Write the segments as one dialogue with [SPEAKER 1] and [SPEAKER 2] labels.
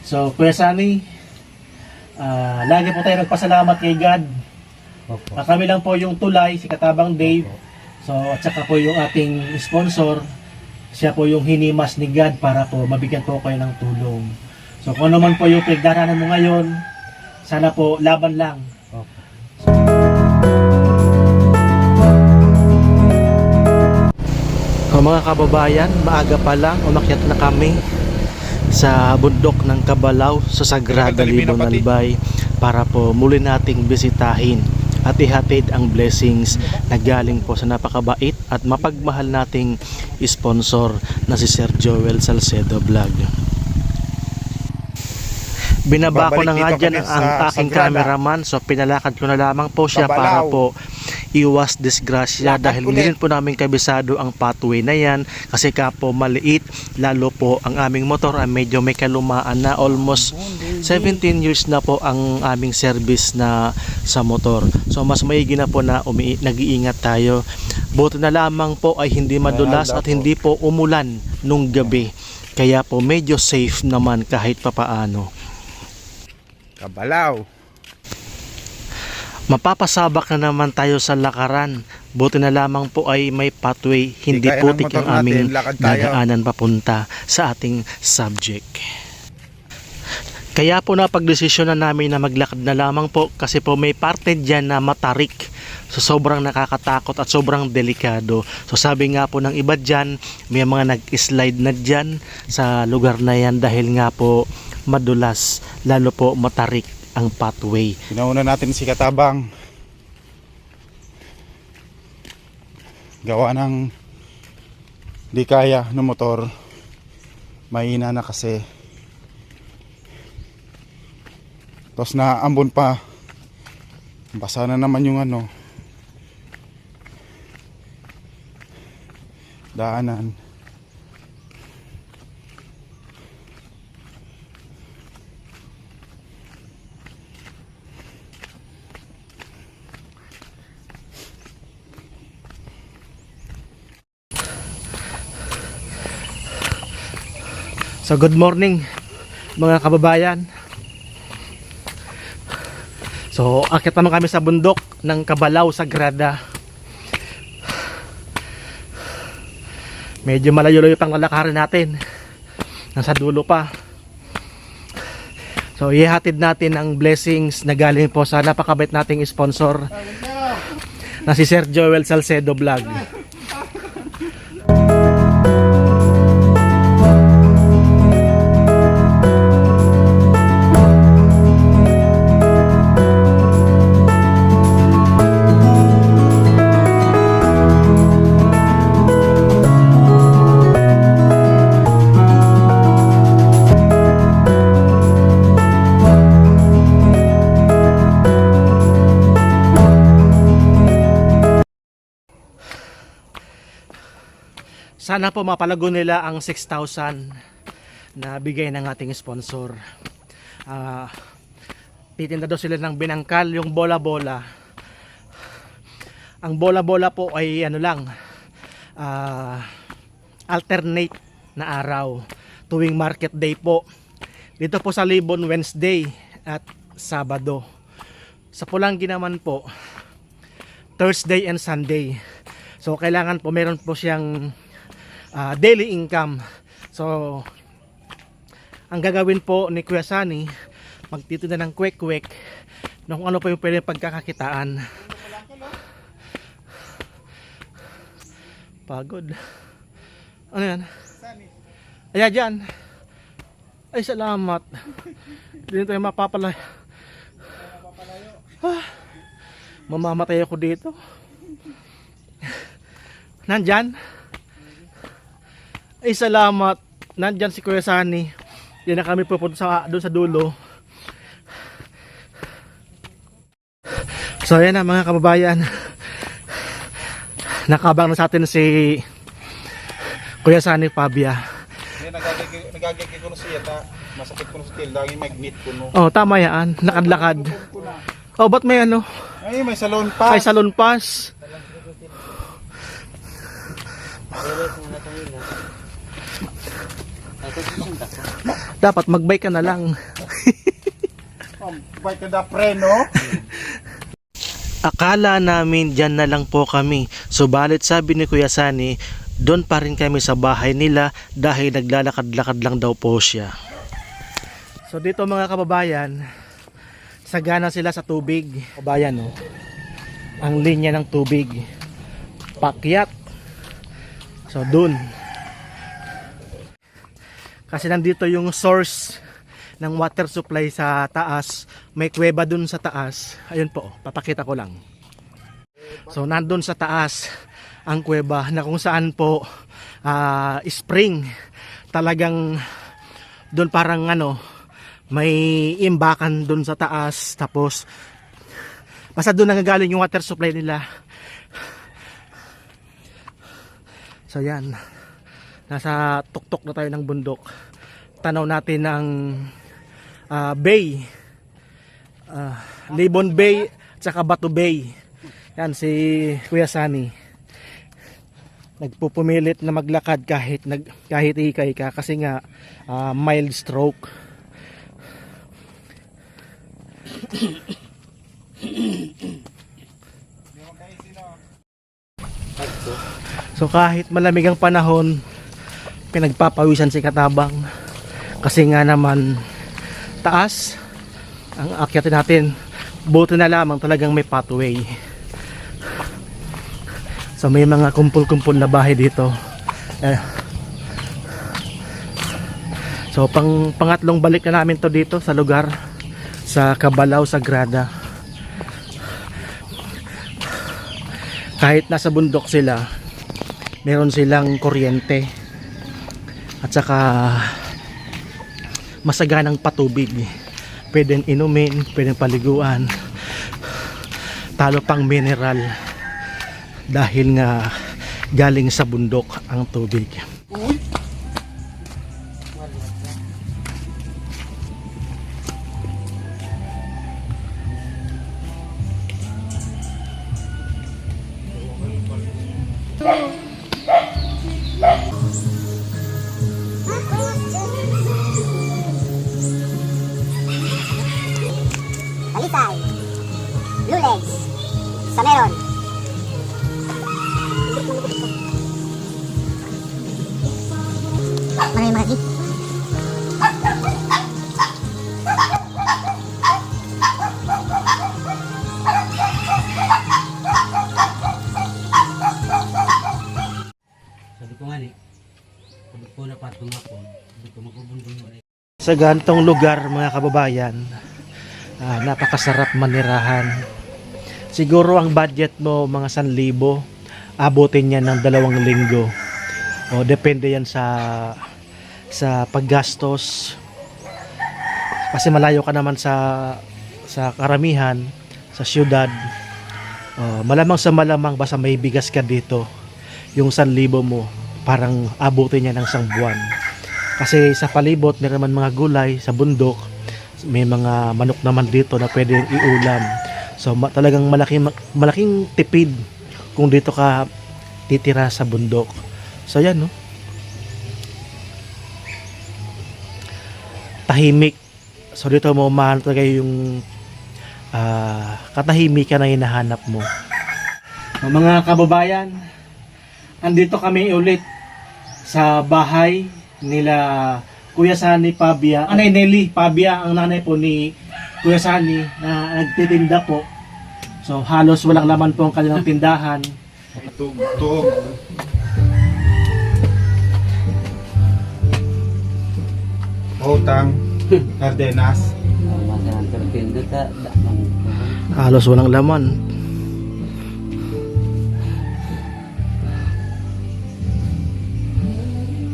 [SPEAKER 1] So, Kuya Sunny, lagi po tayo nagpasalamat kay God.
[SPEAKER 2] Opo.
[SPEAKER 1] Kami lang po yung tulay, si Katabang Dave. So, at saka po yung ating sponsor. Siya po yung hinimas ni God para po mabigyan po kayo ng tulong. So, kung ano man po yung pinagdaraanan mo ngayon, sana po laban lang.
[SPEAKER 2] Opo.
[SPEAKER 1] Mga kababayan, maaga pa lang umakyat na kami sa bundok ng Cabalaw sa Sagrada Libon Albay para po muli nating bisitahin at ihatid ang blessings na galing po sa napakabait at mapagmahal nating sponsor na si Sir Joel Salcedo Vlog. Binaba ko na nga dyan ang aking cameraman, so pinalakad ko na lamang po siya para po iwas disgrasya dahil hindi rin po namin kabisado ang pathway na yan kasi po maliit, lalo po ang aming motor ay medyo may kalumaan na, almost 17 years na po ang aming service na sa motor. So mas maigi na po na nag-iingat tayo. Buti na lamang po ay hindi madulas at hindi po umulan nung gabi, kaya po medyo safe naman kahit papaano.
[SPEAKER 3] Cabalaw.
[SPEAKER 1] Mapapasabak na naman tayo sa lakaran. Buti na lamang po ay may pathway, hindi putik ang aming dadaanan papunta sa ating subject. Kaya po napagdesisyon na namin na maglakad na lamang po kasi po may parte dyan na matarik. So sobrang nakakatakot at sobrang delikado. So sabi nga po ng iba dyan, may mga nag-slide na dyan sa lugar na yan dahil nga po madulas, lalo po matarik ang pathway.
[SPEAKER 3] Pinauna natin si Katabang. Gawa ng di kaya ng motor. Mahina na kasi. Tapos naambon pa. Basa na naman yung daanan.
[SPEAKER 1] So good morning mga kababayan. So akit naman kami sa bundok ng Cabalaw Sagrada. Medyo malayo-layo pang lalakarin natin. Nasa dulo pa. So ihatid natin ang blessings na galing po sa napakabait nating sponsor na si Sir Joel Salcedo Vlog. Sana po mapalago nila ang 6,000 na bigay ng ating sponsor. Titinda daw sila ng binangkal, yung bola-bola. Ang bola-bola po ay alternate na araw. Tuwing market day po. Dito po sa Libon, Wednesday at Sabado. Sa Pulangi naman po, Thursday and Sunday. So kailangan po meron po siyang daily income. So ang gagawin po ni Kuya Sunny, magtitinda ng kwek-kwek na kung ano pa yung pwede pagkakakitaan. Pagod. Ano yan? Ayan dyan. Ay salamat. Hindi tayo mapapalayo. Mamamatay ako dito. Nandyan? Ay salamat. Nandyan si Kuya Sunny. Yan na kami pupunta doon sa dulo. So yan na mga kababayan. Nakabang na sa atin si Kuya Sunny Pabia.
[SPEAKER 3] Nagagagay ko na siya. Masakit ko na sa tail. Laging magnet ko no.
[SPEAKER 1] Oh tama yan. Lakad-lakad. Oh ba't may
[SPEAKER 3] Ay may salon pa.
[SPEAKER 1] Ay salon pass. Dapat magbike ka na lang.
[SPEAKER 3] Bike ka na preno.
[SPEAKER 1] Akala namin dyan na lang po kami. Subalit sabi ni Kuya Sunny, doon pa rin kami sa bahay nila dahil naglalakad-lakad lang daw po siya. So dito mga kababayan, sagana sila sa tubig. Kababayan, oh, ang linya ng tubig. Pakyat. So doon. Kasi nandito yung source ng water supply sa taas. May kuweba dun sa taas. Ayun po, papakita ko lang. So nandun sa taas ang kuweba na kung saan po spring. Talagang dun parang may imbakan dun sa taas. Tapos basta dun nangagaling yung water supply nila. So yan, nasa tuktok na tayo ng bundok. Tanaw natin ang bay, Libon Bay at saka Batu Bay. Yan si Kuya Sunny, nagpupumilit na maglakad kahit ika-ika kasi nga mild stroke. So kahit malamig ang panahon, pinagpapawisan si Katabang kasi nga naman taas ang akyatin natin. Buti na lamang talagang may pathway. So may mga kumpul-kumpul na bahay dito. So pangatlong balik na namin to dito sa lugar, sa Cabalaw, Sagrada. Kahit nasa bundok sila, meron silang kuryente at saka masaganang patubig. Pwedeng inumin, pwedeng paliguan, talo pang mineral dahil nga galing sa bundok ang tubig.
[SPEAKER 2] Talisay, Blue Legs, Sameron. Mana yung lagi?
[SPEAKER 4] Sabi ko nga ni, sabi ko na patong ako, sabi ko magbubundo mo.
[SPEAKER 1] Sa gantong lugar mga kababayan, napakasarap manirahan. Siguro ang budget mo mga 1,000, abutin yan ng 2 linggo. O depende yan sa paggastos. Kasi malayo ka naman sa karamihan, sa syudad. Malamang sa malamang basta may bigas ka dito, yung 1,000 mo parang abutin niya ng 1 buwan. Kasi sa palibot meron naman mga gulay sa bundok, may mga manok naman dito na pwede iulam. So talagang malaking tipid kung dito ka titira sa bundok. So yan, no? Tahimik. So dito mo mahal talaga yung katahimikan na hinahanap mo. So, mga kababayan, andito kami ulit sa bahay nila Kuya Sunny Pabia, Anay Nelly Pabia, ang nanay po ni Kuya Sunny na nagtitinda po. So halos walang laman po ang kanilang tindahan.
[SPEAKER 3] Tug-tug. Utang, Cardenas.
[SPEAKER 4] Masahan ka pindo ka,
[SPEAKER 1] Halos walang laman.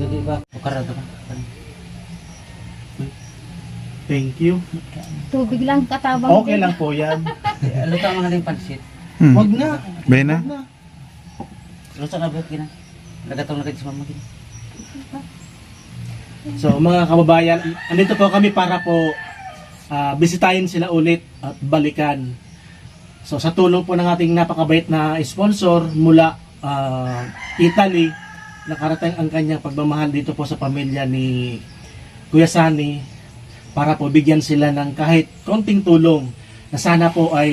[SPEAKER 4] Jadi ba, ukara to ka.
[SPEAKER 1] Thank you.
[SPEAKER 5] Tubig lang katabang.
[SPEAKER 1] Okay lang po yan.
[SPEAKER 4] Luto ang haling pansit.
[SPEAKER 1] Wag na.
[SPEAKER 3] Bena?
[SPEAKER 4] Luto na buhok gina. Nagatong na si mama gina.
[SPEAKER 1] So mga kababayan, andito po kami para po bisitahin sila ulit at balikan. So sa tulong po ng ating napakabait na sponsor mula Italy, nakarating ang kanyang pagmamahal dito po sa pamilya ni Kuya Sunny para po bigyan sila ng kahit konting tulong na sana po ay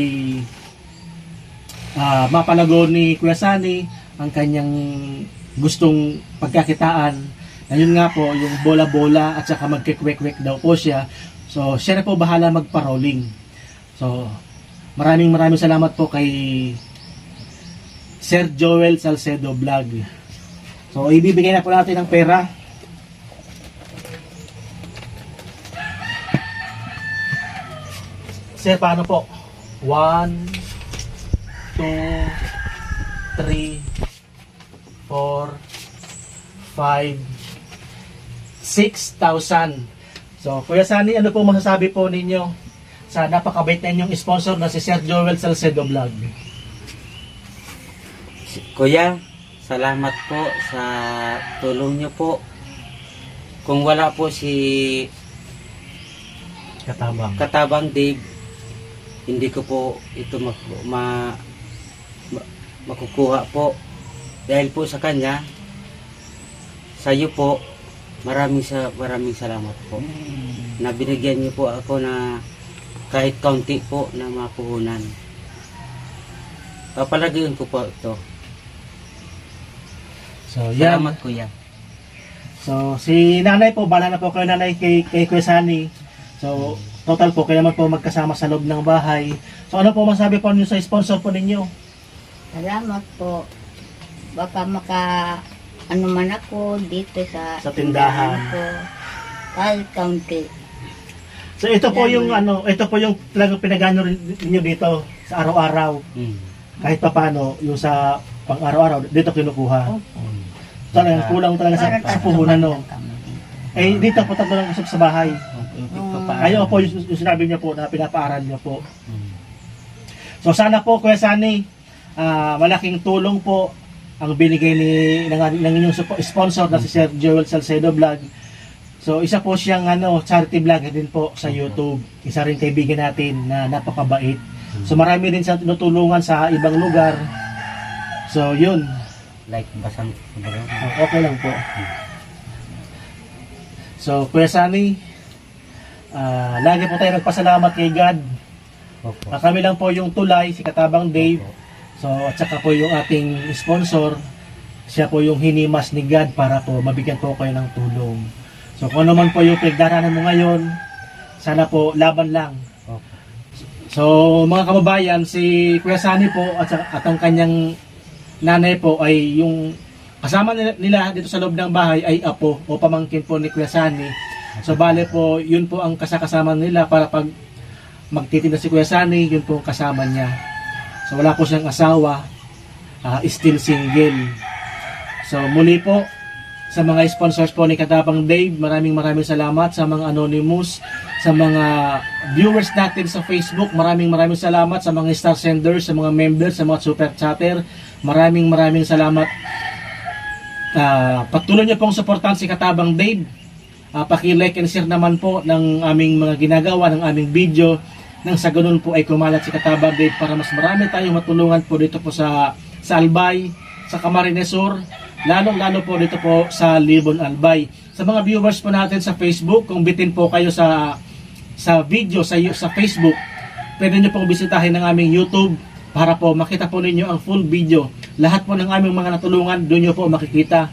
[SPEAKER 1] mapalago ni Kuya Sunny ang kanyang gustong pagkakitaan. Ayun nga po, yung bola-bola at saka magkikwek-kwek daw po siya. So, siya na po bahala magpa-rolling. So, maraming salamat po kay Sir Joel Salcedo Vlog. So, ibibigay na po natin ng pera. Sir, paano po? 1, 2, 3, 4, 5, 6,000. So, Kuya Sunny, ano po masasabi po ninyo sa napakabait na inyong sponsor na si Sir Joel Salcedo Vlog?
[SPEAKER 4] Kuya, salamat po sa tulong niyo po. Kung wala po si Katabang Dave, hindi ko po ito makukuha po. Dahil po sa kanya, sa iyo po, maraming salamat po. Na binigyan niyo po ako na kahit kaunti po na mapuhunan. Papalagyan ko po ito.
[SPEAKER 1] So, yan.
[SPEAKER 4] Salamat, Kuya.
[SPEAKER 1] So, si nanay po, bala na po kayo nanay kay Kuya Sunny. So, total po, kayo naman po magkasama sa loob ng bahay. So, ano po masabi po ninyo sa sponsor po ninyo?
[SPEAKER 5] Salamat po. Baka ano man ako dito sa
[SPEAKER 1] Tindahan.
[SPEAKER 5] ko. Kahit kaunti.
[SPEAKER 1] So, ito po yung ito po yung talagang pinagano rin ninyo dito sa araw-araw. Kahit pa paano, yung sa pang-araw-araw, dito kinukuha. Talagang kulang talaga sa puhunan, no? Eh, dito po tatlo lang usap sa bahay. Ayaw po yung sinabi niya po na pinapaaral niya po. So, sana po, Kuya Sunny, malaking tulong po ang binigay ng inyong sponsor na si Sir Joel Salcedo Vlog. So, isa po siyang charity vlog din po sa YouTube. Isa rin kaibigan natin na napakabait. So, marami din sa tinutulungan sa ibang lugar. So, yun.
[SPEAKER 4] Like basang
[SPEAKER 1] Okay lang po. So, Kuya Sunny, lagi po tayo nagpasalamat kay God.
[SPEAKER 4] Opo.
[SPEAKER 1] Kami lang po yung tulay, si Katabang Dave. So, at saka po yung ating sponsor, siya po yung hinimas ni God para po mabigyan po kayo ng tulong. So, kung ano man po yung pinagdaraanan mo ngayon, sana po laban lang.
[SPEAKER 4] Opo.
[SPEAKER 1] So, mga kababayan, si Kuya Sunny po at ang kanyang nanay po ay yung kasama nila dito sa loob ng bahay ay apo o pamangkin po ni Kuya Sunny. So, bale po, yun po ang kasama nila para pag magtitinda si Kuya Sunny, yun po ang kasama niya. So, wala po siyang asawa, still single. So, muli po, sa mga sponsors po ni Katabang Dave, maraming salamat. Sa mga anonymous, sa mga viewers natin sa Facebook, maraming salamat. Sa mga star senders, sa mga members, sa mga super chatter, maraming salamat. Patuloy niyo pong supportan si Katabang Dave. Paki-like and share naman po ng aming mga ginagawa, ng aming video, nang sa ganun po ay kumalat si Katabang Dave para mas marami tayong matulungan po dito po sa Albay, sa Camarines Sur, lalo po dito po sa Libon Albay. Sa mga viewers po natin sa Facebook, kung bitin po kayo sa video sa Facebook, pwede nyo pong bisitahin ng aming YouTube para po makita po ninyo ang full video. Lahat po ng aming mga natulungan, doon nyo po makikita.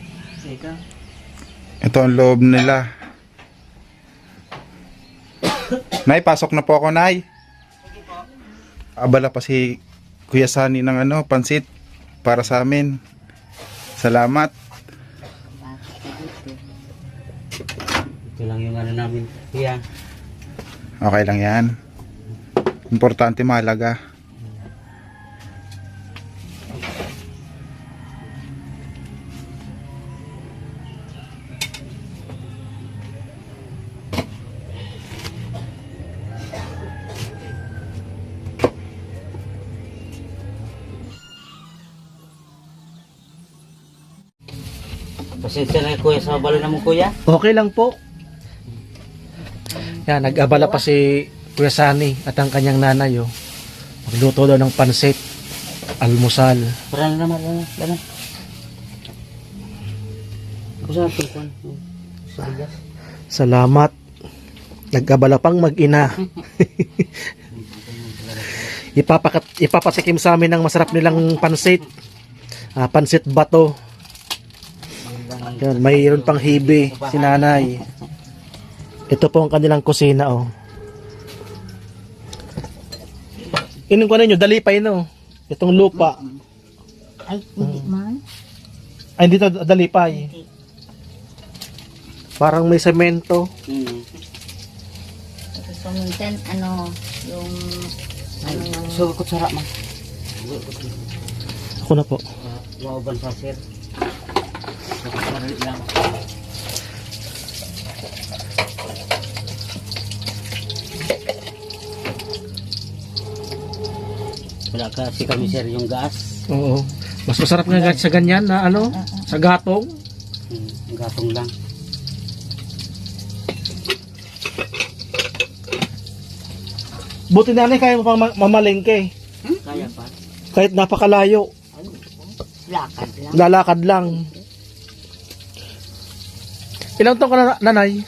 [SPEAKER 3] Ito ang loob nila. Nay, pasok na po ako, Nay. Abala pa si Kuya Sunny ng pansit para sa amin. Salamat.
[SPEAKER 4] Ito lang yung namin, Kuya.
[SPEAKER 3] Okay lang yan. Importante, mahalaga.
[SPEAKER 4] Pasensya na, Kuya, sa balo naman, Kuya.
[SPEAKER 1] Okay lang po. Yan, nag-abala pa si Kuya Sunny at ang kanyang nanay. Magluto daw ng pansit, almusal.
[SPEAKER 4] Para na naman, lana. Sa tukon. Sa bigas.
[SPEAKER 1] Salamat. Nagkabala pang mag-ina. Ipapatikim sa amin ng masarap nilang pansit. Pansit bato. Yan, mayroon pang hibe si nanay. Ito po ang kanilang kusina, oh. Inom ko ninyo, dalipay, no? Itong lupa.
[SPEAKER 5] Ay, hindi man.
[SPEAKER 1] Ay, dito dalipay. Parang may semento.
[SPEAKER 5] So, minsan, yung, ng,
[SPEAKER 4] So, kutsara man.
[SPEAKER 1] Ako na po.
[SPEAKER 4] Mauban sa sir. Kutsara lang. Wala kasi kami sir yung gas.
[SPEAKER 1] Oo. Mas masarap nga sa ganyan na sa gatong.
[SPEAKER 4] Ang gatong lang.
[SPEAKER 1] Buti nanay kaya mo pang mamalengke.
[SPEAKER 4] Kaya pa.
[SPEAKER 1] Kahit napakalayo.
[SPEAKER 5] lakad lang.
[SPEAKER 1] Lalakad lang. Ilang taon ka na, nanay?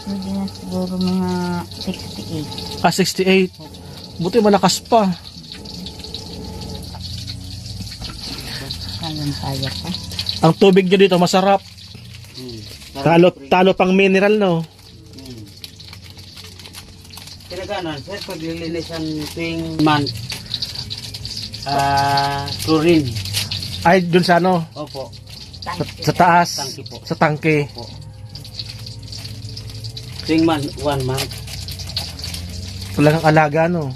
[SPEAKER 5] Hindi na siguro mga 68.
[SPEAKER 1] 68. Buti malakas pa.
[SPEAKER 5] Kayang-kaya pa.
[SPEAKER 1] Ang tubig nyo dito masarap. Talo pang mineral, no?
[SPEAKER 4] Kinaganon, sir, paglilinisan tuwing month, chlorine.
[SPEAKER 1] Ay, dun sa
[SPEAKER 4] Opo.
[SPEAKER 1] sa taas.
[SPEAKER 4] Tangke po.
[SPEAKER 1] Sa tangke.
[SPEAKER 4] Opo. Tuwing month, 1 month.
[SPEAKER 1] Talagang alaga, no?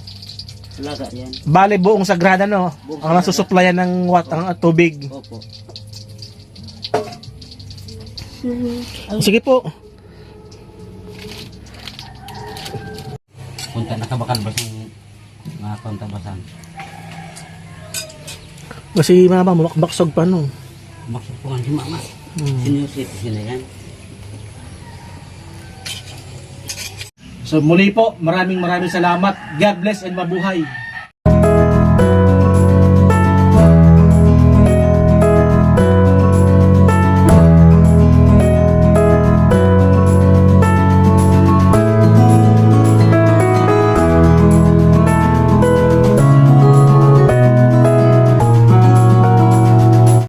[SPEAKER 4] Laga yan.
[SPEAKER 1] Bale, buong sagrada, no?
[SPEAKER 4] Buong
[SPEAKER 1] Ang nasusuplayan ng ang tubig.
[SPEAKER 4] Opo.
[SPEAKER 1] Sige po.
[SPEAKER 4] Punta nakabakan ba yung mga kontabasan?
[SPEAKER 1] Kasi mama, mumakbaksog pa, no?
[SPEAKER 4] Maksupungan si mama. Senior citizen na yan.
[SPEAKER 1] So muli po, maraming salamat. God bless and mabuhay.